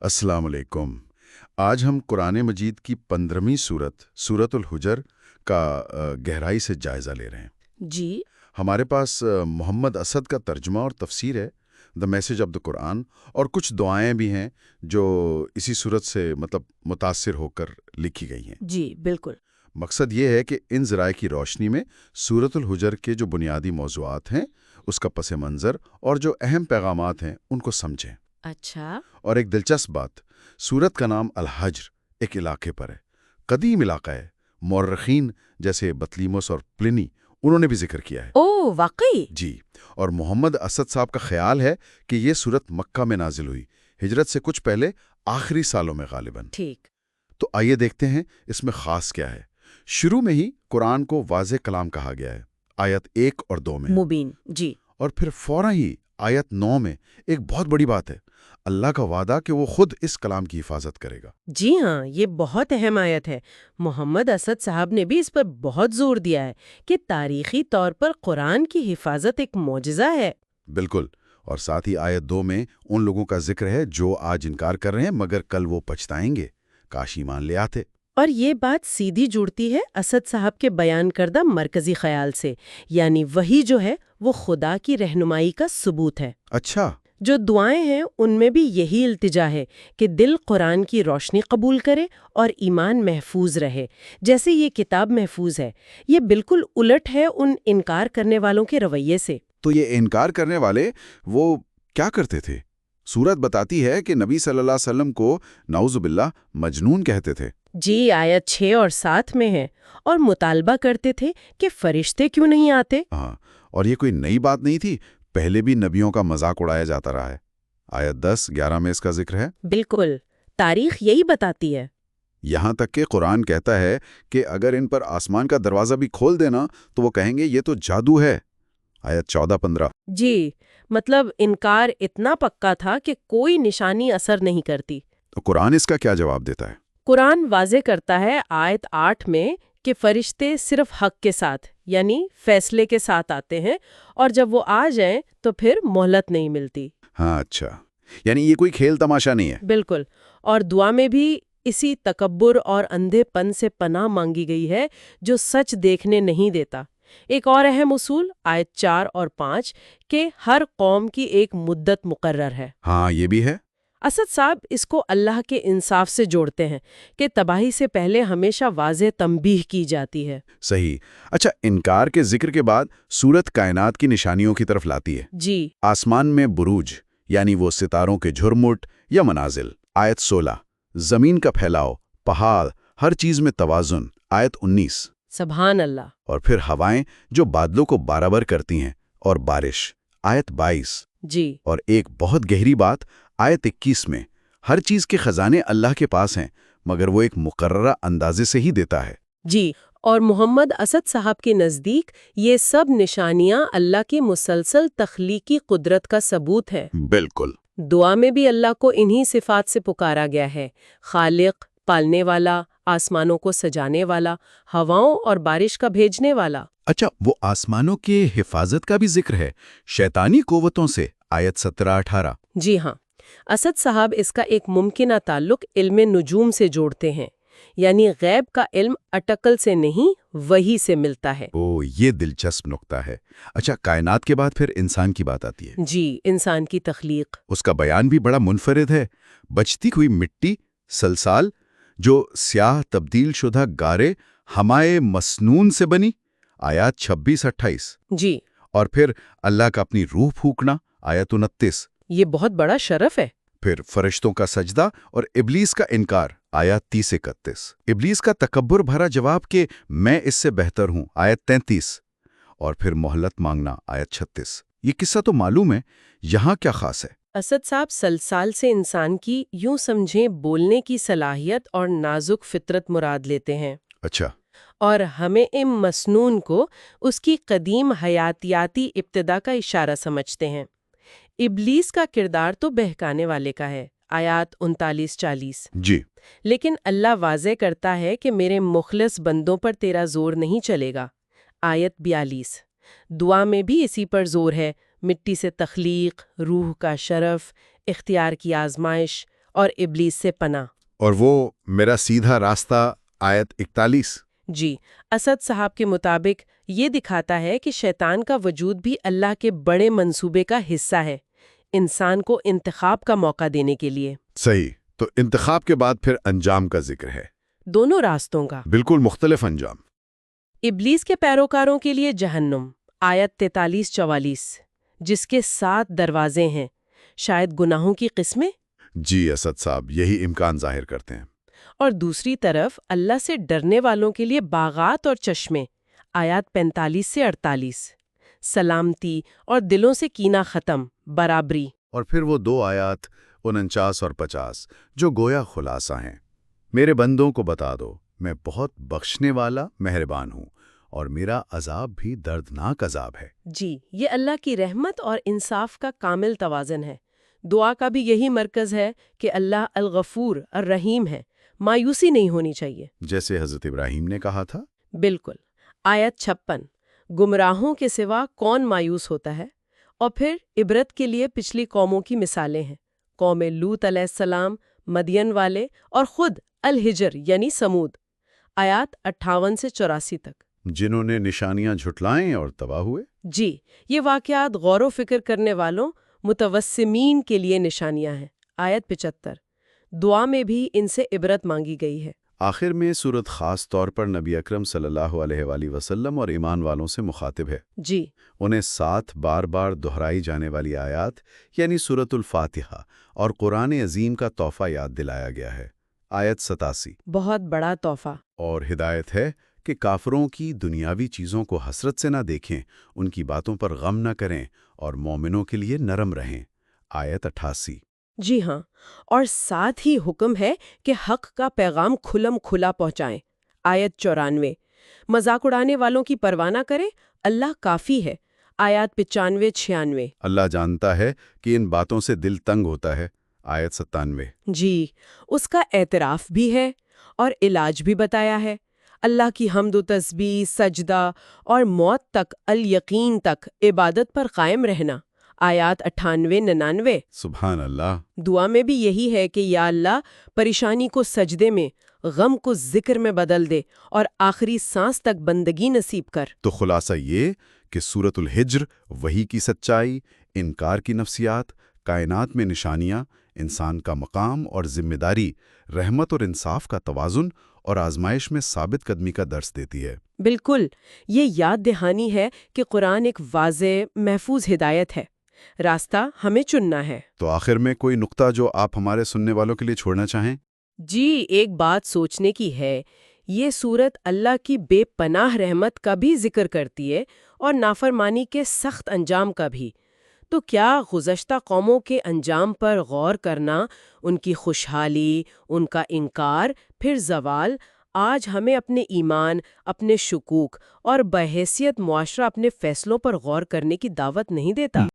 السلام علیکم۔ آج ہم قرآن مجید کی 15ویں سورت الحجر کا گہرائی سے جائزہ لے رہے ہیں۔ جی ہمارے پاس محمد اسد کا ترجمہ اور تفسیر ہے، دا میسج آف دا قرآن، اور کچھ دعائیں بھی ہیں جو اسی صورت سے متاثر ہو کر لکھی گئی ہیں۔ جی بالکل۔ مقصد یہ ہے کہ ان ذرائع کی روشنی میں سورت الحجر کے جو بنیادی موضوعات ہیں، اس کا پس منظر اور جو اہم پیغامات ہیں ان کو سمجھیں۔ اچھا۔ اور ایک دلچسپ بات، سورت کا نام الحجر ایک علاقے پر ہے، قدیم علاقہ ہے۔ مورخین جیسے بطلیموس اور پلنی انہوں نے بھی ذکر کیا ہے۔ او واقعی؟ جی، اور محمد اسد صاحب کا خیال ہے کہ یہ سورت مکہ میں نازل ہوئی، ہجرت سے کچھ پہلے، آخری سالوں میں غالباً۔ ٹھیک۔ تو آئیے دیکھتے ہیں اس میں خاص کیا ہے۔ شروع میں ہی قرآن کو واضح کلام کہا گیا ہے، آیت 1 اور 2 میں، مبین۔ جی۔ اور پھر فوراً ہی آیت 9 میں ایک بہت بڑی بات ہے، اللہ کا وعدہ کہ وہ خود اس کلام کی حفاظت کرے گا۔ جی ہاں، یہ بہت اہم آیت ہے۔ محمد اسد صاحب نے بھی اس پر بہت زور دیا ہے کہ تاریخی طور پر قرآن کی حفاظت ایک معجزہ ہے۔ بالکل، اور ساتھ ہی آیت 2 میں ان لوگوں کا ذکر ہے جو آج انکار کر رہے ہیں مگر کل وہ پچھتائیں گے، کاش ایمان لے آتے۔ اور یہ بات سیدھی جڑتی ہے اسد صاحب کے بیان کردہ مرکزی خیال سے، یعنی وہی جو ہے وہ خدا کی رہنمائی کا ثبوت ہے۔ اچھا۔ جو دعائیں ہیں ان میں بھی یہی التجا ہے کہ دل قرآن کی روشنی قبول کرے اور ایمان محفوظ رہے، جیسے یہ کتاب محفوظ ہے۔ یہ بالکل الٹ ہے ان انکار کرنے والوں کے رویے سے۔ تو یہ انکار کرنے والے وہ کیا کرتے تھے؟ سورت بتاتی ہے کہ نبی صلی اللہ علیہ وسلم کو نعوذ باللہ مجنون کہتے تھے۔ جی، آیت 6 اور 7 میں ہے، اور مطالبہ کرتے تھے کہ فرشتے کیوں نہیں آتے۔ ہاں، اور یہ کوئی نئی بات نہیں تھی، پہلے بھی نبیوں کا مذاق اڑایا جاتا رہا ہے۔ آیت 10-11 میں اس کا ذکر ہے۔ بالکل، تاریخ یہی بتاتی ہے۔ یہاں تک کہ قرآن کہتا ہے کہ اگر ان پر آسمان کا دروازہ بھی کھول دینا تو وہ کہیں گے یہ تو جادو ہے۔ آیت 14-15۔ جی، مطلب انکار اتنا پکا تھا کہ کوئی نشانی اثر نہیں کرتی۔ تو قرآن اس کا کیا جواب دیتا ہے؟ قرآن واضح کرتا ہے آیت 8 میں کہ فرشتے صرف حق کے ساتھ، یعنی فیصلے کے ساتھ آتے ہیں، اور جب وہ آ جائیں تو پھر مہلت نہیں ملتی۔ ہاں، اچھا، یعنی یہ کوئی کھیل تماشا نہیں ہے۔ بالکل، اور دعا میں بھی اسی تکبر اور اندھے پن سے پناہ مانگی گئی ہے جو سچ دیکھنے نہیں دیتا۔ ایک اور اہم اصول آیت 4 اور 5 کہ ہر قوم کی ایک مدت مقرر ہے۔ ہاں، یہ بھی ہے۔ اسد صاحب اس کو اللہ کے انصاف سے جوڑتے ہیں کہ تباہی سے پہلے ہمیشہ واضح تنبیہ کی جاتی ہے۔ صحیح۔ اچھا، انکار کے ذکر کے بعد سورت کائنات کی نشانیوں کی طرف لاتی ہے۔ جی۔ آسمان میں بروج، یعنی وہ ستاروں کے جھرمٹ یا منازل، آیت 16۔ زمین کا پھیلاؤ، پہاڑ، ہر چیز میں توازن، آیت 19۔ سبحان اللہ۔ اور پھر ہوائیں جو بادلوں کو برابر کرتی ہیں، اور بارش، آیت 22۔ جی۔ اور ایک بہت گہری بات آیت 21 میں، ہر چیز کے خزانے اللہ کے پاس ہیں مگر وہ ایک مقررہ اندازے سے ہی دیتا ہے۔ جی، اور محمد اسد صاحب کے نزدیک یہ سب نشانیاں اللہ کی مسلسل تخلیقی قدرت کا ثبوت ہے۔ بالکل۔ دعا میں بھی اللہ کو انہی صفات سے پکارا گیا ہے، خالق، پالنے والا، آسمانوں کو سجانے والا، ہواؤں اور بارش کا بھیجنے والا۔ اچھا، وہ آسمانوں کے حفاظت کا بھی ذکر ہے شیطانی قوتوں سے، آیت 17-18۔ جی ہاں، اسد صاحب اس کا ایک ممکنہ تعلق علم نجوم سے جوڑتے ہیں، یعنی غیب کا علم اٹکل سے نہیں وحی سے ملتا ہے۔ یہ دلچسپ نقطہ ہے۔ اچھا، کائنات کے بعد پھر انسان کی بات آتی ہے۔ جی، انسان کی تخلیق۔ اس کا بیان بھی بڑا منفرد ہے۔ بچتی ہوئی مٹی، سلسال، جو سیاہ تبدیل شدہ گارے ہمائے مسنون سے بنی، آیات 26-28۔ جی۔ اور پھر اللہ کا اپنی روح پھونکنا، آیت 29۔ یہ بہت بڑا شرف ہے۔ پھر فرشتوں کا سجدہ اور ابلیس کا انکار، آیات 30-31۔ ابلیس کا تکبر بھرا جواب کہ میں اس سے بہتر ہوں، آیت 33۔ اور پھر مہلت مانگنا، آیت 36۔ یہ قصہ تو معلوم ہے، یہاں کیا خاص ہے؟ اسد صاحب سلسال سے انسان کی یوں سمجھیں بولنے کی صلاحیت اور نازک فطرت مراد لیتے ہیں۔ اچھا۔ اور ہمیں مسنون کو اس کی قدیم حیاتیاتی ابتدا کا اشارہ سمجھتے ہیں۔ ابلیس کا کردار تو بہکانے والے کا ہے، آیات 39-40۔ جی۔ لیکن اللہ واضح کرتا ہے کہ میرے مخلص بندوں پر تیرا زور نہیں چلے گا، آیت 42۔ دعا میں بھی اسی پر زور ہے، مٹی سے تخلیق، روح کا شرف، اختیار کی آزمائش اور ابلیس سے پناہ۔ اور وہ میرا سیدھا راستہ آیت 41۔ جی، اسد صاحب کے مطابق یہ دکھاتا ہے کہ شیطان کا وجود بھی اللہ کے بڑے منصوبے کا حصہ ہے، انسان کو انتخاب کا موقع دینے کے لیے۔ صحیح، تو انتخاب کے بعد پھر انجام کا ذکر ہے، دونوں راستوں کا۔ بالکل مختلف انجام۔ ابلیس کے پیروکاروں کے لیے جہنم، آیت 43-44، جس کے 7 دروازے ہیں، شاید گناہوں کی قسمیں۔ جی اسد صاحب یہی امکان ظاہر کرتے ہیں۔ اور دوسری طرف اللہ سے ڈرنے والوں کے لیے باغات اور چشمے، آیات 45-48، سلامتی اور دلوں سے کینہ ختم، برابری۔ اور پھر وہ 2 آیات 49 اور 50 جو گویا خلاصہ ہیں۔ میرے بندوں کو بتا دو میں بہت بخشنے والا مہربان ہوں اور میرا عذاب بھی دردناک عذاب ہے۔ جی، یہ اللہ کی رحمت اور انصاف کا کامل توازن ہے۔ دعا کا بھی یہی مرکز ہے کہ اللہ الغفور الرحیم ہے، مایوسی نہیں ہونی چاہیے، جیسے حضرت ابراہیم نے کہا تھا۔ بالکل۔ آیت 56، گمراہوں کے سوا کون مایوس ہوتا ہے؟ اور پھر عبرت کے لیے پچھلی قوموں کی مثالیں ہیں، قوم لوط علیہ السلام، مدین والے اور خود الحجر یعنی سمود، آیات 58-84 تک، جنہوں نے نشانیاں جھٹلائیں اور تباہ ہوئے۔ جی، یہ واقعات غور و فکر کرنے والوں متوسمین کے لیے نشانیاں ہیں۔ آیت 75، دعا میں بھی ان سے عبرت مانگی گئی ہے۔ آخر میں سورت خاص طور پر نبی اکرم صلی اللہ علیہ وآلہ وسلم اور ایمان والوں سے مخاطب ہے۔ جی، انہیں 7 بار بار دہرائی جانے والی آیات یعنی سورت الفاتحہ اور قرآن عظیم کا تحفہ یاد دلایا گیا ہے۔ آیت 87، بہت بڑا تحفہ۔ اور ہدایت ہے کہ کافروں کی دنیاوی چیزوں کو حسرت سے نہ دیکھیں، ان کی باتوں پر غم نہ کریں اور مومنوں کے لیے نرم رہیں۔ آیت 88۔ جی ہاں، اور ساتھ ہی حکم ہے کہ حق کا پیغام کھلم کھلا پہنچائیں۔ آیت 94، مذاق اڑانے والوں کی پرواہ نہ کریں، اللہ کافی ہے۔ آیات 95-96۔ اللہ جانتا ہے کہ ان باتوں سے دل تنگ ہوتا ہے۔ آیت 97۔ جی، اس کا اعتراف بھی ہے اور علاج بھی بتایا ہے۔ اللہ کی حمد و تسبیح، سجدہ اور موت تک الیقین تک عبادت پر قائم رہنا۔ آیات 98-99۔ سبحان اللہ۔ دعا میں بھی یہی ہے کہ یا اللہ پریشانی کو سجدے میں، غم کو ذکر میں بدل دے اور آخری سانس تک بندگی نصیب کر۔ تو خلاصہ یہ کہ سورت الحجر وحی کی سچائی، انکار کی نفسیات، کائنات میں نشانیاں، انسان کا مقام اور ذمہ داری، رحمت اور انصاف کا توازن اور آزمائش میں ثابت قدمی کا درس دیتی ہے۔ بالکل، یہ یاد دہانی ہے کہ قرآن ایک واضح، محفوظ ہدایت ہے، راستہ ہمیں چننا ہے۔ تو آخر میں کوئی نقطہ جو آپ ہمارے سننے والوں کے لیے چھوڑنا چاہیں؟ جی، ایک بات سوچنے کی ہے، یہ سورت اللہ کی بے پناہ رحمت کا بھی ذکر کرتی ہے اور نافرمانی کے سخت انجام کا بھی۔ تو کیا گزشتہ قوموں کے انجام پر غور کرنا، ان کی خوشحالی، ان کا انکار، پھر زوال، آج ہمیں اپنے ایمان، اپنے شکوک اور بحیثیت معاشرہ اپنے فیصلوں پر غور کرنے کی دعوت نہیں دیتا؟